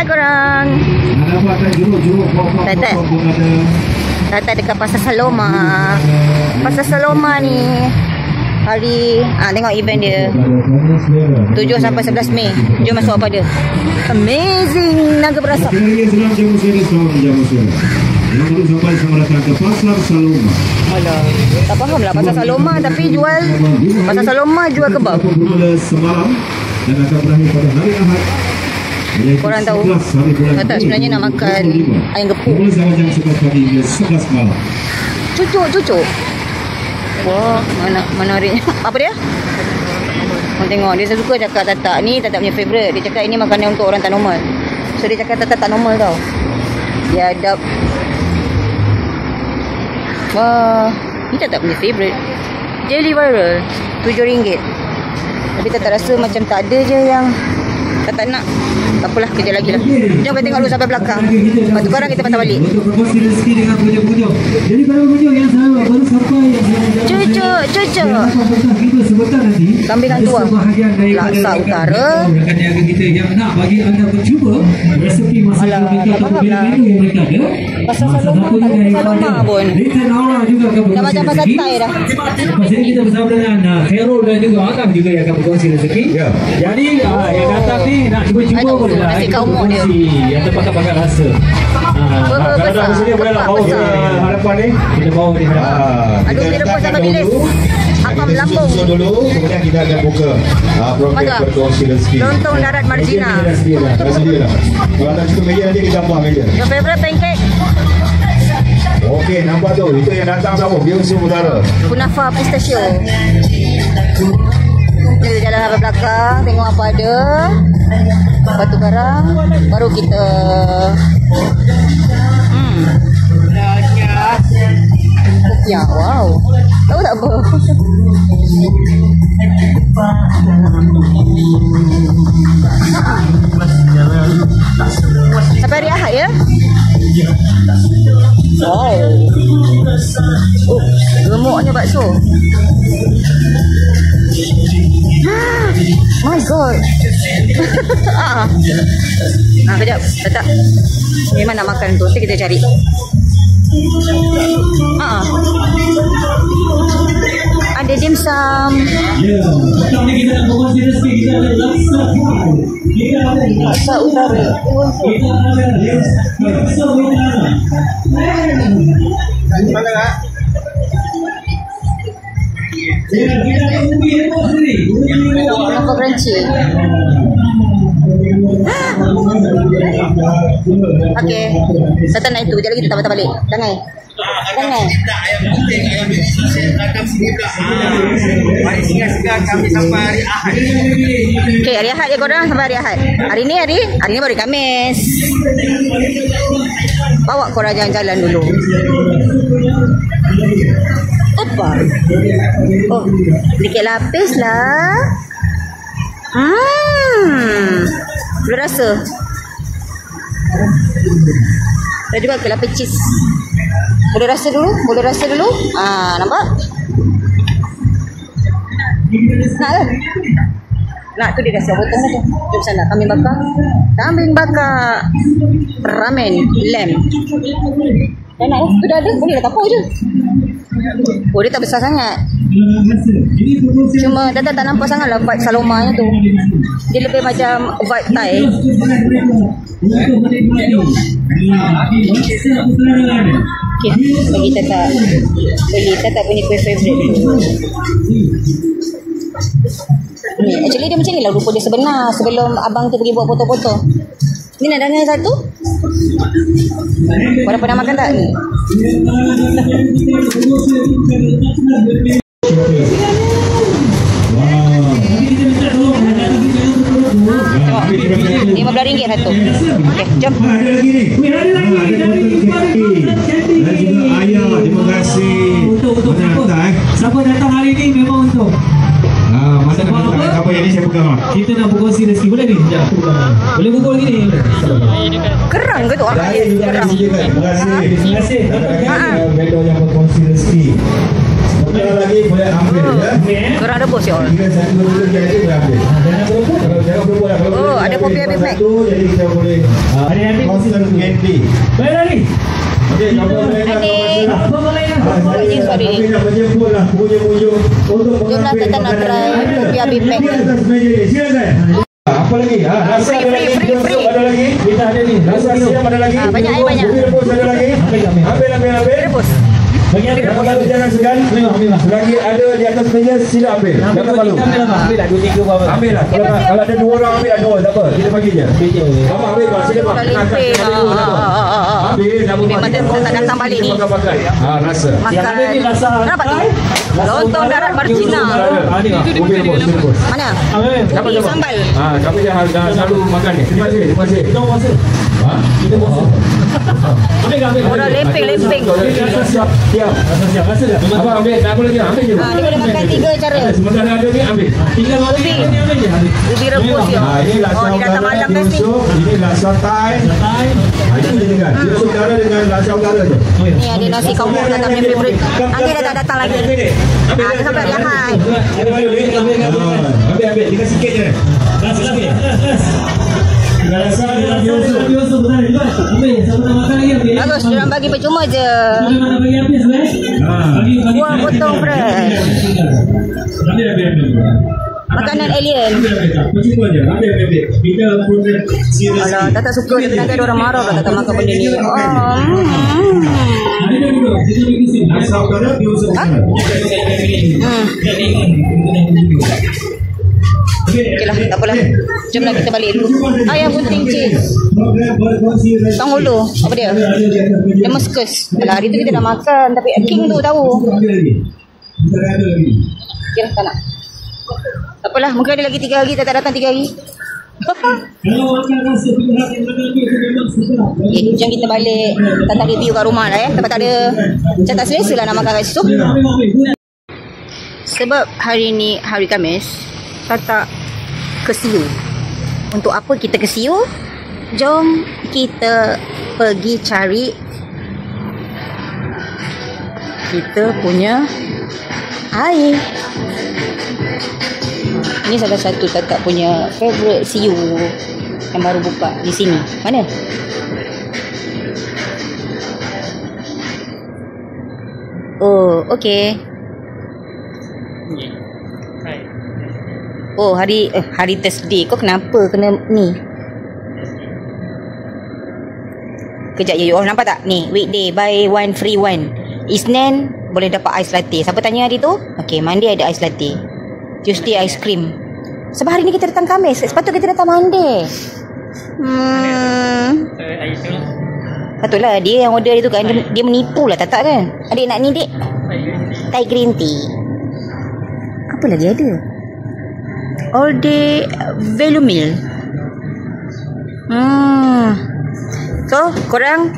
korang. Tata dekat Pasar Saloma. Pasar Saloma ni hari tengok event dia 7 sampai 11 Mei. Jom masuk apa dia. Amazing naga berasap. Alah, tak faham lah Pasar Saloma tapi jual Pasar Saloma jual kebab. Dan akan berakhir pada hari Ahad. Korang tahu tak sebenarnya nak makan ayam gepuk. Jam 11 pagi hingga 11 malam. Cucuk. Wah, menariknya. Apa dia? Korang tengok, dia suka cakap Tata. Ni Tata punya favourite. Dia cakap ini makanan untuk orang tak normal. So dia cakap Tata tak normal tau. Dia adab. Wah, ni Tata punya favourite. Jelly viral RM7. Tapi Tata rasa macam tak ada je yang Tata nak. Tak apalah, kejap lagi lah. Jom kita tengok dulu sampai belakang. Lepas tu korang kita patah balik. Jadi para pengunjung yang sahabat baru sampai Cucuk. Kambing hang tua. Laksa Utara. Kita yang nak bagi anda mencuba resepi masakan mereka atau menu yang mereka ada. Pasal Saloma pun. Dah macam pasal Thai dah. Lepas ini kita bersama dengan Khairul dan juga Angam juga yang akan berkongsi rezeki. Jadi yang datang ni nak cuba-cuba boleh lah. Nasi kaumuk dia. Yang terpakai rasa. Kalau dah sini boleh lah bawa ke hadapan ni. Kita bawa di hadapan. Aduh, dia rebus sampai bilis. Apa melambung. Dulu, kemudian kita akan buka program berkongsi rezeki. Lontong darat Margina. Dah sedia dah. Kalau nak cukup meja nanti kita buat meja. Your favourite pancake? Okey, nampak tu. Itu yang datang sama. Biungsu Utara. Kunafa pistachio. Kita jalan sampai belakang, tengok apa ada. Batu barang. Baru kita ya, wow. Tahu tak apa? Sampai hari Ahad ya? Wow. Gemuknya bakso. My God. Kejap. Tetap. Memang nak makan tu. Nanti kita cari. Ada dimsum. Laksa Utara. Apa crunchy? Okey. Tata nak itu. Sekejap lagi kita patah balik. Jangan. Ayam putih, ayam saya rakam sini pula. Mari singgah-singgah kami sampai hari Ahad. Okey, hari Ahad je korang sampai hari Ahad. Hari ni baru Khamis. Bawa korang jalan-jalan dulu. Apa? Oh, sedikit lapis lah. Boleh rasa. Ada juga ke lapis cheese. Boleh rasa dulu. Nampak? Nak ke? Nak tu dia dah siap potong tu. Jom sana, kambing bakar. Ramen, lamb. Dah nak tu dah ada, boleh dah kapur je. Oh, dia tak besar sangat. Cuma Tata tak nampak sangat lah vibe Saloma tu. Dia lebih macam vibe Thai. Okay, bagi Tata beli Tata punya kuih favourite. Ni, actually dia macam ni lah rupa dia sebenar sebelum abang tu pergi buat foto-foto. Ni nak dana satu? Korang pernah makan tak ni? RM15 satu. Okey, jom. Ada lagi ni. Dan juga ayah, terima kasih. Untuk siapa datang hari ni memang untuk. Masa nak buka apa yang ni saya pegang lah. Kita nak berkongsi rezeki. Boleh ni? Sekejap aku pegang. Boleh pukul lagi ni? Kerang ke tu? Kerang. Terima kasih. Vendor yang berkongsi rezeki. Sebentar lagi boleh ambil ya. Kerang rebus ya. Jika satu dulu dia boleh ambil. Oh, ada kopi habis Mac. Jadi kita boleh constant candy. Baik lagi. Okey, kamu boleh nak Apa boleh nak? Ini sorry. Kami nak menjemput lah pengunjung-pengunjung untuk Jomlah kita nak try kopi habis Mac. Silakan. Apa lagi? Rasa ada lagi. Free. Ada lagi. Kita ada ni. Rasa siap ada lagi. Banyak air banyak. Rebus ada lagi. Ambil. Rebus. Bagi ambil. Kalau lalu jangan segan. Selagi ada di atas meja sila ambil. Jangan malu. Ambil lah 2-3 apa. Ambil lah. Kalau ada 2 orang ambil lah 2. Tak apa. Kita bagi je. Abang ambil kau. Sila bang. Ambil. Memang dia tak datang balik ni. Rasa. Makan. Kenapa tu? Lontong darat Marcina. Rebus. Mana? Dapat Ubi je, bang. sambal. Kami dah selalu makan ni. Terima kasih. Kita puasa. Kita puasa. Ambil. Orang lempeng. Siap. Rasa dah. Abang ambil. Tak apa lagi. Ambil je. Dia boleh makan 3 cara. Sementara ada ni ambil. Tinggal malam ni ambil je. Ubi rebus dia. Ini laksa Dia datang udara malam kan ni. diusuk. Ini laksa Thai. Ini dengan dia saudara dengan laksa udara je. Ni ada nasi kampung tak punya favourite. Nanti dah tak datang lagi. Dia sampai lihat. Ambil. Tinggal sikit je. Bagus, diorang bagi percuma je. Buah potong fresh. Makanan alien. Alah, tak suka tapi nanti ada orang marah kalau tak makan benda ni. Okeylah, tak apalah. Jomlah kita balik dulu. Ayam bunting cheese. Tang hulu. Apa dia? Damascus. Alah, hari tu kita dah makan tapi King tu tahu. Okeylah, tak nak. Tak apalah, mungkin ada lagi 3 hari. Tak datang 3 hari. Jom kita balik. Tak ada view kat rumah lah Sebab tak ada. Macam tak selesa lah nak makan kat situ. Sebab hari ni hari Khamis, tak ke Siu. Untuk apa kita ke Siu? Jom kita pergi cari kita punya air. Ini salah satu Tata punya favourite Siu yang baru buka di sini. Mana? Oh, okey. Oh, hari Thursday. Kau kenapa kena ni? Kejap je. Oh, nampak tak? Ni, weekday buy 1 free 1. Isnin boleh dapat ais latte. Siapa tanya hari tu? Okey, Monday ada ais latte. Tuesday ice cream. Sebab hari ni kita datang Khamis. Sepatutnya kita datang Monday. Patutlah dia yang order itu kan. Dia menipu lah tak kan? Adik nak ni dek? Thai green tea. Apa lagi ada? All day value meal. So korang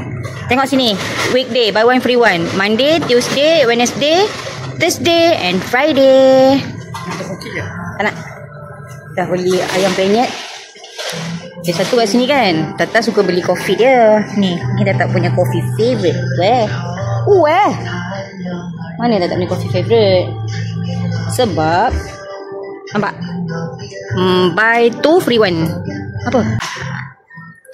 tengok sini. Weekday buy 1 free 1. Monday, Tuesday, Wednesday, Thursday and Friday. Tak nak. Dah beli ayam penyet. Dia satu kat sini kan. Tata suka beli kopi dia. Ni Tata punya kopi favourite. Mana Tata punya kopi favourite? Sebab nampak? Buy 2 free 1. Apa?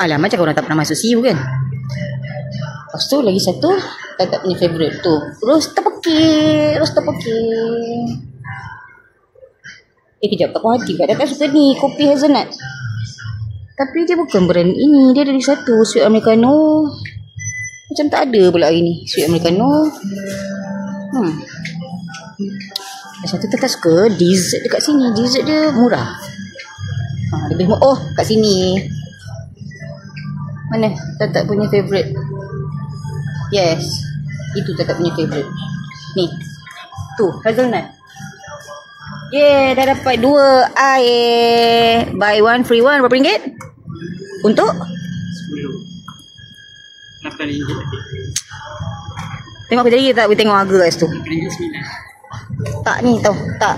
Alah, macam korang tak pernah masuk Siu kan? Lepas tu lagi satu Tata punya favourite tu, roast tteokbokki. Kejap, tak puas hati. Tata suka ni kopi hazelnut. Tapi dia bukan brand ini. Dia ada di satu sweet americano. Macam tak ada pula hari ni sweet americano. Satu Tata suka dessert dekat sini. Dessert dia murah. Lebih murah. Oh, kat sini. Mana Tata punya favourite? Yes, itu Tata punya favourite. Ni, tu hazelnut. Dah dapat 2 air. Buy 1 free 1. Berapa ringgit? Untuk 10. 8 ringgit. Tengok kejap lagi tak boleh tengok harga kat situ. Tak ni tau. Tak.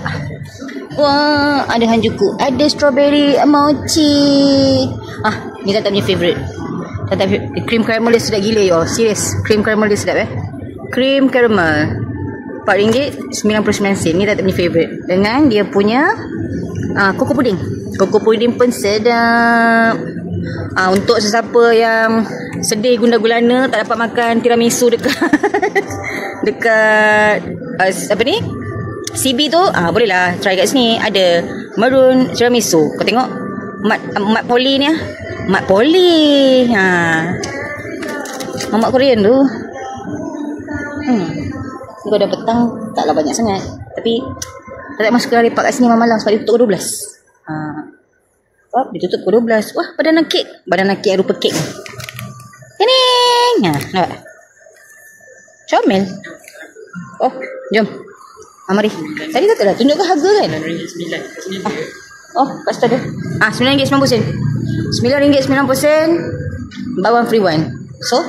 Wah, ada hanjuku. Ada strawberry mochi. Ni Tata punya favourite. Tata cream caramel dia sedap gila yo. Serius. Cream caramel dia sedap Cream caramel. RM4.99. Ni Tata punya favourite. Dengan dia punya koko puding. Koko puding pun sedap. Untuk sesiapa yang sedih gunda gulana tak dapat makan tiramisu dekat dekat apa ni? CB tu, bolehlah try kat sini. Ada maroon tiramisu. Kau tengok mat poli ni mat poli. Mamak Korean tu. Kalau dah petang taklah banyak sangat. Tapi tak masuk ke lepak kat sini malam sebab dia tutup 12. Dia tutup pukul 12. Wah, badanan kek yang rupa kek. Kening. Nampak? Comel. Oh, jom. Mari. Tadi kata dah tunjukkan harga kan? Kat situ ada. RM9.90. RM9.90. Buy one free one. So,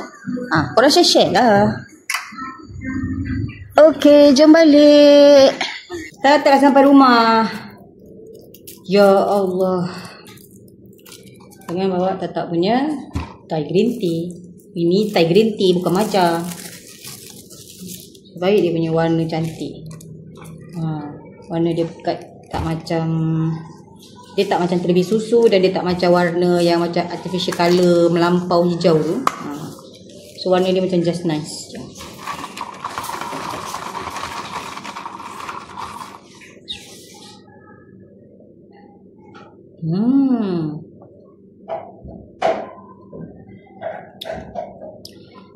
korang share lah. Okey, jom balik. Tak sampai rumah. Ya Allah. Jangan bawa Tatak punya Thai green tea. Ini Thai green tea bukan matcha. Baik dia punya warna cantik. Warna dia tak macam terlebih susu dan dia tak macam warna yang macam artificial colour melampau hijau tu. So warna dia macam just nice.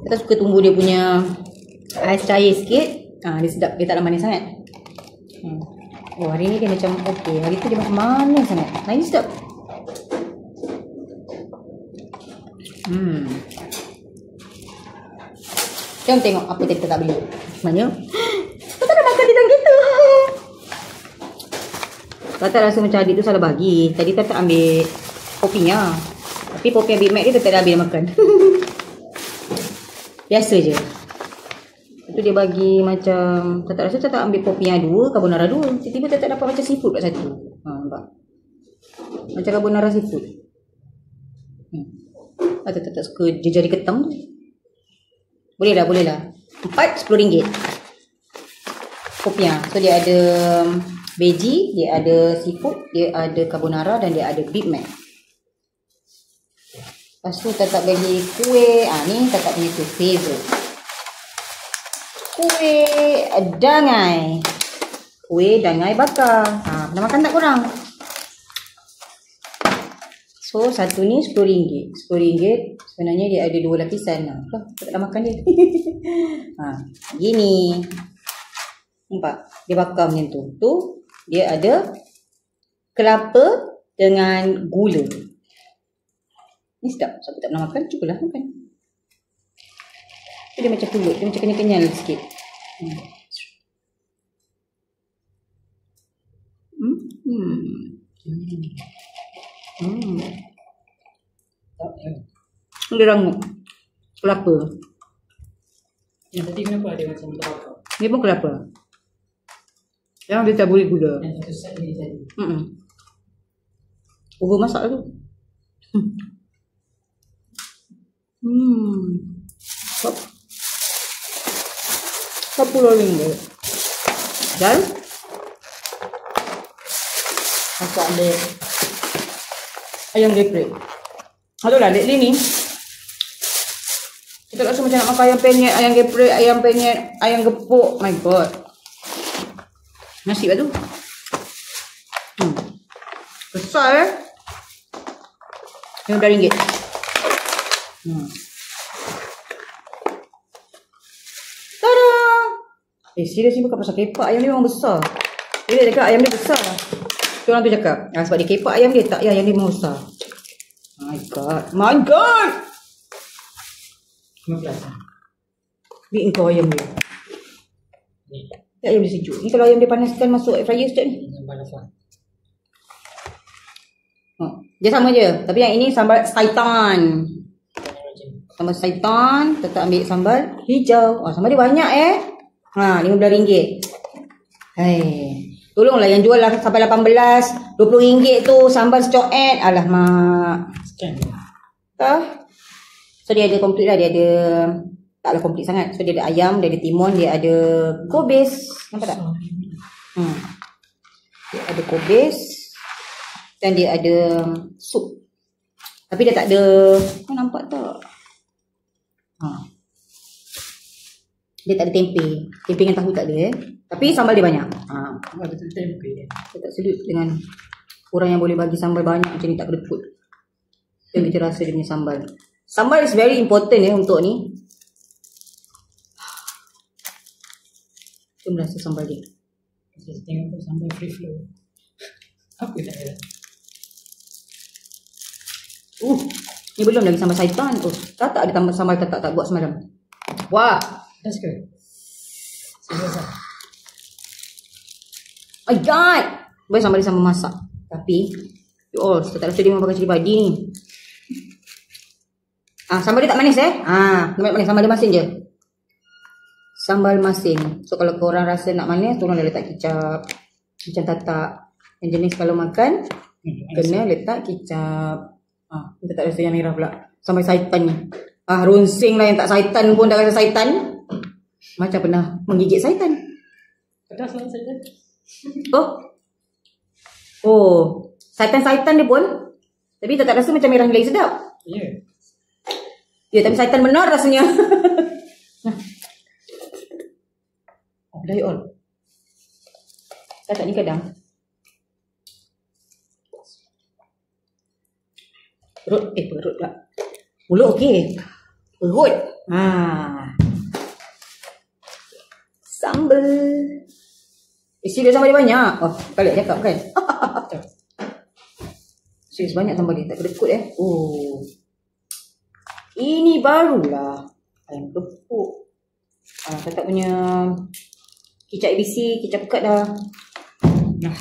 Kita suka tunggu dia punya ais cair sikit. Dia sedap, dia tak ada manis sangat. Oh, hari ni dia macam okey. Hari tu dia macam manis sangat. Ini sedap. Jom tengok apa kita tak beli. Sebenarnya kita dah makan di dalam kita. Tata rasa macam adik tu salah bagi. Tadi Tata ambil kopinya. Tapi kopi yang Big Mac dia Tata dah habis makan. Biasa je. Itu dia bagi macam Tata rasa Tata ambil kopi yang 2, carbonara 2. Tiba-tiba Tata dapat macam seafood kat satu. Nampak? Macam carbonara seafood. Tata tak suka jari ketam tu. Boleh lah. 4 RM10 kopiah. So dia ada veggie, dia ada seafood, dia ada carbonara dan dia ada Big Mac. Lepas tu Tata bagi kuih. Ni Tata punya tu favorite. Kuih dangai. Kuih dangai bakar. Pernah makan tak korang? So satu ni RM10. RM10 sebenarnya dia ada 2 lapisan. Tak dah makan dia. Gini. Nampak? Dia bakar macam tu. Tu dia ada kelapa dengan gula. Ni sedap. Siapa tak pernah makan, cubalah makan. Dia macam pulut. Dia macam kenyal-kenyal sikit. Dia rangup kelapa. Yang tadi kenapa ada macam kelapa? Dia pun kelapa. Yang dia taburi gula. Yang satu set ni tadi. Over masak tu. RM10. Dan masak ada ayam geprek. Itulah lately ni kita rasa macam nak makan ayam penyet, ayam geprek, ayam penyet, ayam gepuk. My god. Nasi kat tu. Besar RM15. Tada! Serius ni bukan pasal kepak. Ayam dia memang besar. Dia cakap ayam dia besar. Tu orang tu cakap. Sebab dia kepak ayam dia. Tak, ayam dia memang besar. My god. My god! Ni engkau ayam dia. Ayam dia sejuk. Ni kalau ayam dia panaskan masuk air fryer sekejap ni. Dia sama je. Tapi yang ini sambal saitan. Sambal saitan. Tetap ambil sambal hijau. Sambal dia banyak RM15. Tolonglah yang jual lah sampai 18 RM20 tu sambal stoet. Alah mak. So dia ada komplit lah. Dia ada, taklah komplit sangat. So dia ada ayam, dia ada timun, dia ada kobis. Nampak tak? Dia ada kobis. Dan dia ada sup. Tapi dia tak ada, kau nampak tak? Dia tak ada tempe. Tempe dengan tahu tak ada Tapi sambal dia banyak. Betul tempe. Saya tak selut dengan orang yang boleh bagi sambal banyak macam ni tak kedekut. Dan kita rasa dia punya sambal. Sambal is very important untuk ni. Kita rasa sambal dia. Saya tengok sambal free flow. Apa tak ada? Ni belum lagi sambal syaitan. Tak ada tambah sambal tak buat semalam. Wah, That's good. Serius lah. my god. Boleh sambal dia sama masak. Tapi saya tak rasa dia memang pakai cili padi ni. Sambal dia tak manis manis. Sambal dia masin je. Sambal masin. So kalau korang rasa nak manis, korang dah letak kicap. Macam tatak. Yang jenis kalau makan kena letak kicap. Kita tak rasa yang merah pula. Sambal syaitan ni. Runsing lah yang tak syaitan pun dah rasa syaitan. Macam pernah menggigit syaitan. Pedas lah saya. Syaitan dia pun. Tapi tak rasa macam merah ni lagi sedap. Ya, tapi syaitan benar rasanya. Dah you all. Tak ni kadang. Perut pula. Mulut okey. Perut. Sambal. Isi dia sambal dia banyak. Kalian cakap kan? Serius banyak sambal dia. Tak kedekut Ini barulah ayam gepuk. Saya tak punya kicap ABC, kicap pekat dah. Nak.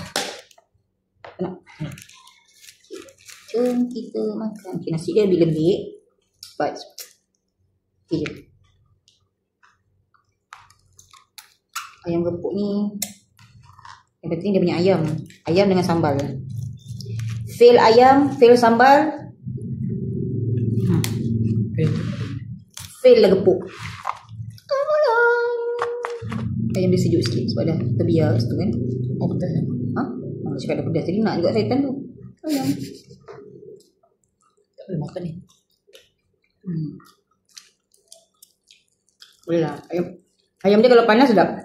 Kita makan. Nasi dia lebih lembik. But je. Ayam gepuk ni yang penting dia punya ayam. Ayam dengan sambal. Fail ayam, fail sambal. Fail lah gepuk. Ayam dia sejuk sikit sebab dah terbiar situ kan. Pedas lah. Cakap dah pedas. Jadi nak juga syaitan tu. Ayam. Tak boleh makan ni. Boleh lah. Ayam dia kalau panas sedap.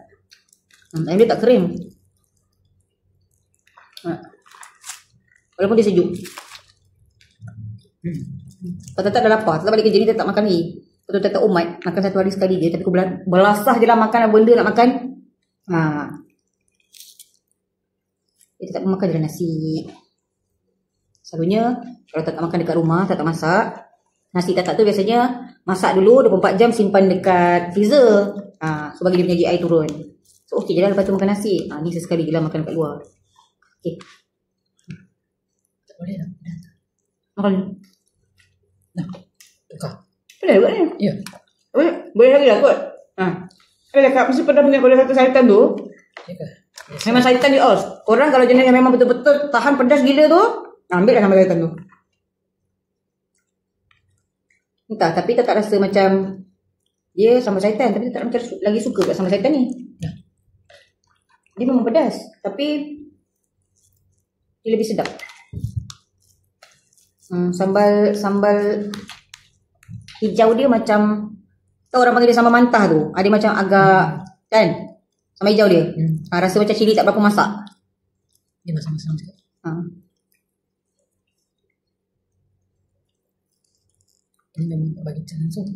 Ayam dia tak kering. Walaupun dia sejuk. Kalau tak dah lapar, tak balik kerja ni dia tak makan lagi. Betul tak umat makan satu hari sekali je, tapi aku belasah je lah makan benda nak makan. Dia tak makan je lah nasi. Selalunya kalau tak makan dekat rumah, tak masak, nasi tak tu biasanya masak dulu 24 jam simpan dekat freezer. So bagi dia punya GI turun. So okey je lah lepas tu makan nasi. Ni sesekali je lah makan kat luar. Okey. Tak boleh tak? Makan. Tukar. Boleh buat ni? Ya. Boleh lagi lah kot. Saya cakap mesti pernah punya kalau satu syaitan tu. Memang syaitan di os. Orang kalau jenis yang memang betul-betul tahan pedas gila tu, ambil lah sambal syaitan tu. Entah, tapi tak rasa macam dia sambal syaitan, tapi tak macam lagi suka kat sambal syaitan ni. Dia memang pedas, tapi dia lebih sedap. Sambal hijau dia macam, tahu orang panggil dia sambal mantah tu. Dia macam agak kan, sambal hijau dia. Rasa macam cili tak berapa masak. Dia masam-masam juga. Ini memang tak bagi macam langsung.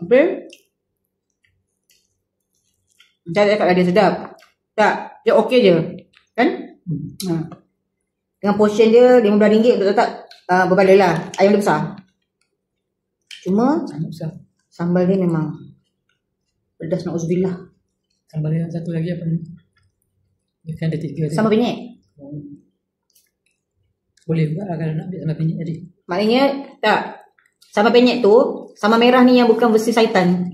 Okay. Macam dia cakap dia sedap. Tak, dia okey je. Kan? Dengan portion dia RM15 untuk tak berbaloi lah. Ayam dia besar. Cuma sambal dia memang pedas na'udzubillah. Sambal yang satu lagi apa ni? Dia kan ada 3. Sambal penyet. Boleh juga lah kalau nak ambil sambal penyet tadi. Maknanya tak. Sambal penyet tu sambal merah ni yang bukan versi syaitan.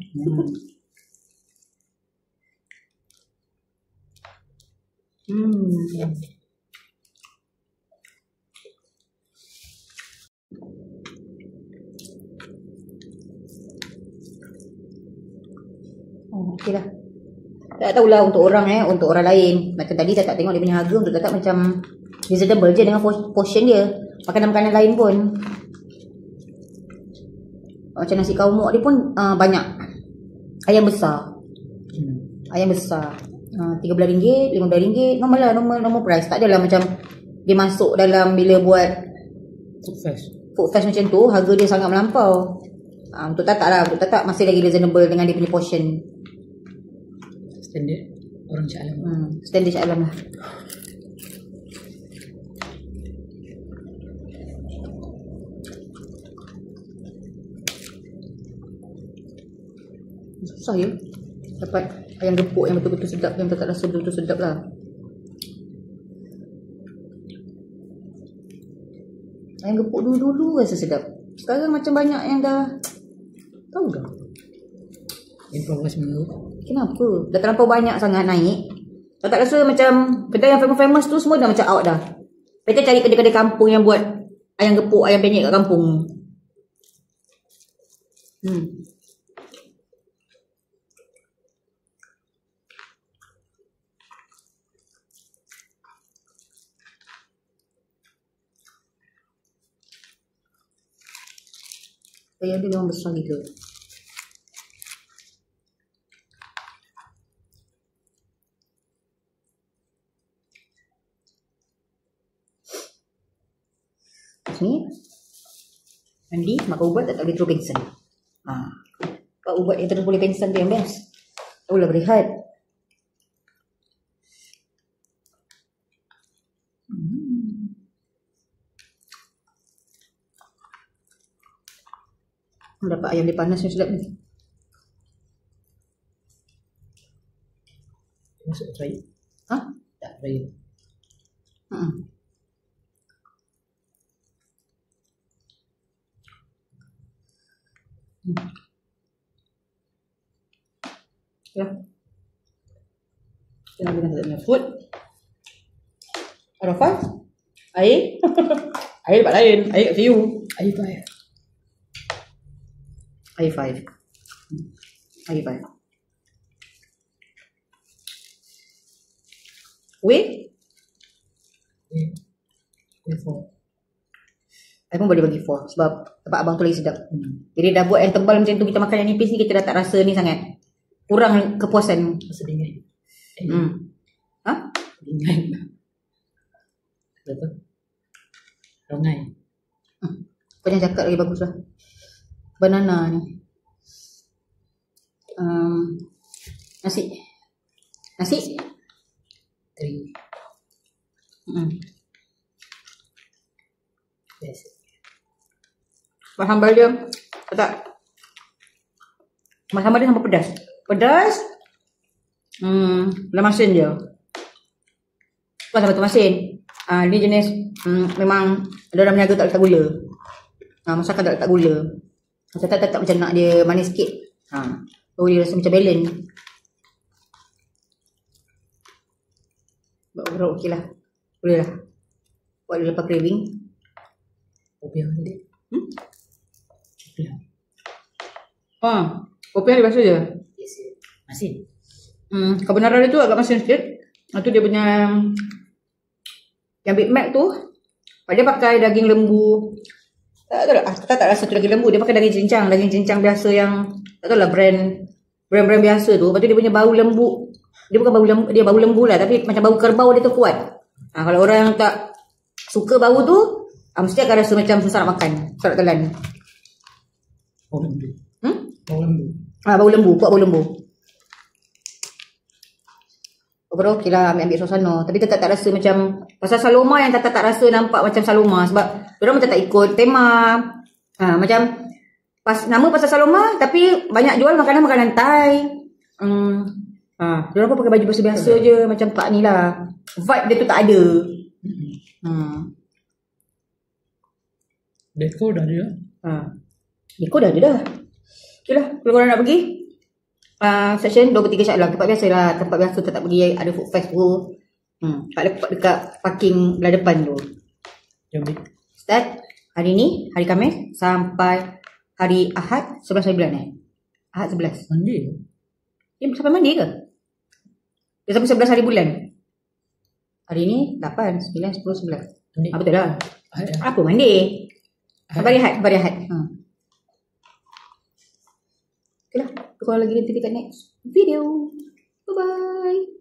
okey lah. Tak tahulah untuk orang untuk orang lain. Macam tadi tak tengok dia punya harga, untuk tak macam reasonable je dengan portion dia. Makanan-makanan lain pun. Macam nasi kau mok dia pun banyak. Ayam besar. Ayam besar. RM13, RM15. Normal lah, normal price. Tak adalah macam dia masuk dalam bila buat food fest macam tu, harga dia sangat melampau. Untuk tatak lah, untuk tatak masih lagi reasonable dengan dia punya portion. Standard orang Shah Alam. Standard Shah Alam lah. Susah ya dapat ayam gepuk yang betul-betul sedap, yang tak rasa betul-betul sedap lah. Ayam gepuk dulu-dulu rasa sedap. Sekarang macam banyak yang dah tahu dah. Yang progress minggu. Kenapa? Dah terlampau banyak sangat naik. Tak rasa macam kedai yang famous tu semua dah macam out dah. Kita cari kedai-kedai kampung yang buat ayam gepuk, ayam penyet kat kampung. Ayam dia memang besar gitu. Ni mandi, makan ubat tak boleh terus pingsan. Pak ubat yang terus boleh pingsan tu yang best. Tak boleh berehat. Dapat ayam dia panas yang sedap ni. Masuk try. Tak try. Ya. Kita nak guna food. Arafat? Air? Air tempat lain. Air kat view. Air tu air. Air 5. Air 5. Wait. Air 4. I pun boleh bagi 4 sebab tempat abang tu lagi sedap. Jadi dah buat yang tebal macam tu, kita makan yang nipis ni kita dah tak rasa ni sangat. Kurang kepuasan. Rasa dingin. Dingin. Apa? Rongai. Kau jangan cakap lagi, bagus lah. Banana ni. Nasi. Nasi? 3. Yes. Sambal dia tak. Sambal dia sambal pedas. Pedas. Dalam masin dia. Bukan sambal tu masin. Dia jenis memang ada orang meniaga tak letak gula. Masakan tak letak gula. Tak macam nak dia manis sikit. Dia rasa macam balance. Overall okey lah. Boleh lah. Buat dia lepas craving. Kopi yang dia. Kopi yang. Kopi yang dia biasa je. Yes. Masin. Kebenaran dia tu agak masin sikit. Tu dia punya yang Big Mac tu. Dia pakai daging lembu. Tak tahu lah. Tak rasa tu daging lembu. Dia pakai daging cincang. Daging cincang biasa yang tak tahu lah brand biasa tu. Lepas tu dia punya bau lembu. Dia bukan bau lembu. Dia bau lembu lah. Tapi macam bau kerbau dia tu kuat. Kalau orang yang tak suka bau tu, mesti akan rasa macam susah nak makan. Susah nak telan. Bau lembu. Bau lembu. Bau lembu. Kuat bau lembu. Overall okey lah, ambil suasana. Tapi tetap tak rasa macam pasal Saloma yang tak rasa nampak macam Saloma. Sebab diorang macam tak ikut tema. Macam nama pasal Saloma, tapi banyak jual makanan-makanan Thai. Diorang pun pakai baju biasa-biasa je. Macam tak ni lah. Vibe dia tu tak ada. Dekor dah ada. Dekor dah ada dah. Okey lah, kalau korang nak pergi section 23 Shah Alam. Tempat biasa lah. Tempat biasa tetap pergi. Ada food fest tu. Dekat parking belah depan tu. Start hari ni, hari Khamis sampai hari Ahad 11 bulan Ahad 11. Monday. Dia sampai mandi ke? Dia sampai 11 hari bulan. Hari ni 8, 9, 10, 11. Betul lah. Apa mandi? Sabar rehat. Okay lah. Kita lagi nanti dekat next video. Bye-bye.